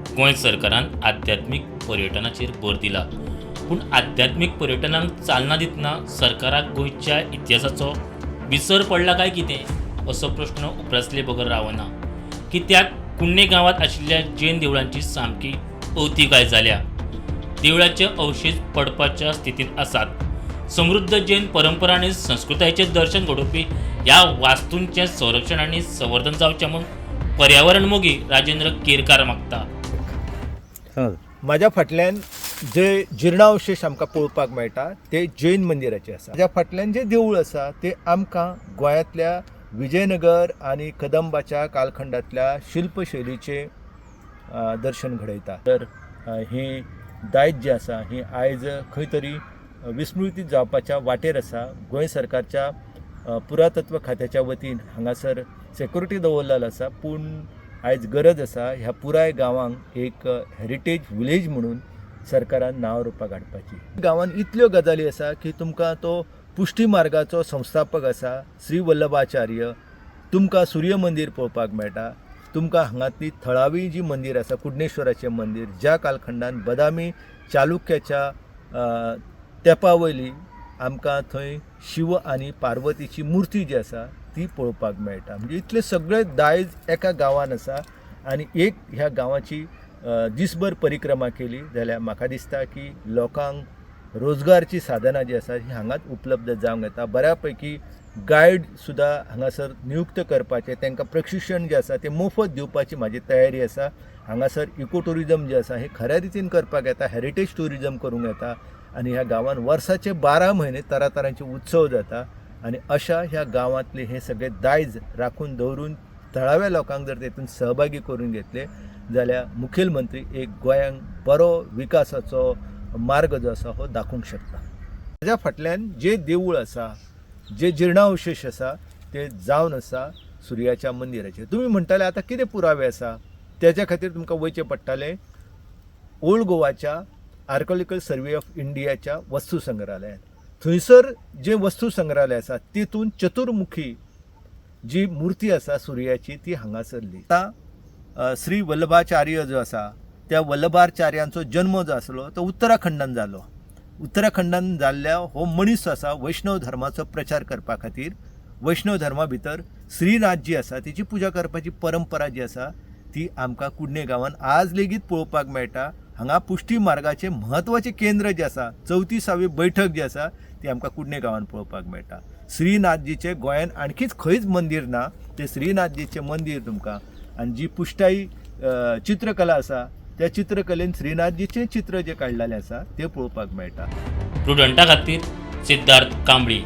गोंय सरकारान आध्यात्मिक पर्यटनाचेर भर दिला, पूण आध्यात्मिक पर्यटनाक चालना दितना सरकाराक गोंयच्या इतिहासाचो विसर पडला काय कितें असो प्रश्न उपरासले बगर रावना. कित्याक कुंडे गांवांत आशिल्ल्या जैन देवळांची सामकी अवतिकाय जाल्या. देवळाचे अवशेश पडपाच्या स्थितींत आसात. समृद्ध जैन परंपरा आनी संस्कृतायेचें दर्शन घडोवपी ह्या वास्तूंचें संरक्षण आनी संवर्धन जावचें म्हूण पर्यावरण मोगी राजेंद्र केरकार मागता. म्हाज्या फाटल्यान जे जिर्णावशेश आमकां पळोवपाक मेळटा ते जैन मंदिराचे आसा. म्हाज्या फाटल्यान जे देवूळ आसा ते आमकां गोंयांतल्या विजयनगर आनी कदंबाच्या कालखंडांतल्या शिल्पशैलीचे दर्शन घडयता. तर ही दायज जी आसा ही आयज खंय तरी विस्मृतीत जावपाच्या वाटेर आसा. गोंय सरकारच्या पुरातत्व खात्याच्या वतीन हांगासर सेक्युरिटी दवरलेलो आसा, पूण आयज गरज आसा ह्या पुराय गांवांक एक हेरिटेज विलेज म्हणून सरकारान नांव रुपाक हाडपाची. गांवांत इतल्यो गजाली आसा की तुमकां तो पुष्टी मार्गाचो संस्थापक आसा श्री वल्लभाचार्य, तुमकां सूर्य मंदीर पळोवपाक मेळटा, तुमकां हांगातली थळावी जी मंदीर आसा कुडणेश्वराचें मंदीर, ज्या कालखंडान बदामी चालुक्याच्या तेंपा वयली आमकां थंय शिव आनी पार्वतीची मुर्ती जी आसा ती पळोवपाक मेळटा. म्हणजे इतले सगळे दायज एका गांवान आसा. आनी एक ह्या गांवाची दिसभर परिक्रमा केली जाल्यार म्हाका दिसता की लोकांक रोजगारची साधनां जी आसा ही हांगाच उपलब्ध जावंक येता. बऱ्या पैकी गायड सुद्दां हांगासर नियुक्त करपाचें, तांकां प्रशिक्षण जें आसा तें मोफत दिवपाची म्हाजी तयारी आसा. हांगासर इको टुरिजम जें आसा हें खऱ्या रितीन करपाक येता, हेरिटेज टुरिजम करूंक येता. आनी ह्या गांवांत वर्साचे 12 म्हयने तरातरांचे उत्सव जाता. आनी अशा ह्या गांवांतले हे सगळे दायज राखून दवरून थळाव्या लोकांक जर तेतून सहभागी करून घेतले जाल्यार मुखेलमंत्री एक गोंयांक बरो विकासाचो मार्ग जो आसा हो दाखोवंक शकता. ताज्या फाटल्यान जे देवूळ आसा, जे जिर्णावशेश आसा ते जावन आसा सुर्याच्या मंदिराचे. तुमी म्हणटाले आतां कितें पुरावे आसा, तेच्या खातीर तुमकां वयचें पडटालें ओल्ड गोवाच्या आर्किओलॉजिकल सर्वे ऑफ इंडियाच्या वस्तू संग्रहालयात. थंयसर जे वस्तू संग्रहालय आसा तितून चतुर्मुखी जी मूर्ती आसा सुर्याची ती हांगासरली. आतां श्री वल्लभाचार्य जो आसा त्या वल्लभाचार्यांचो जल्म जो आसलो तो उत्तराखंडान जालो. उत्तराखंडान जाल्ल्या हो मनीस आसा वैष्णव धर्माचो प्रचार करपा खातीर वैष्णव धर्मा भितर श्रीनाथ जी आसा तिची पुजा करपाची परंपरा जी आसा ती आमकां कुडणे गांवांत आज लेगीत पळोवपाक मेळटा. हांगा पुष्टी मार्गाचें म्हत्वाचें केंद्र जें आसा 34वी बैठक जी आसा ती आमकां कुडणे गांवांत पळोवपाक मेळटा. श्रीनाथजीचें गोंयान आणखीच खंयच मंदीर ना, तें श्रीनाथजीचें मंदीर तुमकां. आनी जी पुष्टाई चित्रकला आसा त्या चित्रकलेन श्रीनाथजीचें चित्र जें काडलेलें आसा तें पळोवपाक मेळटा. प्रुडंटा खातीर सिद्धार्थ कांबळी.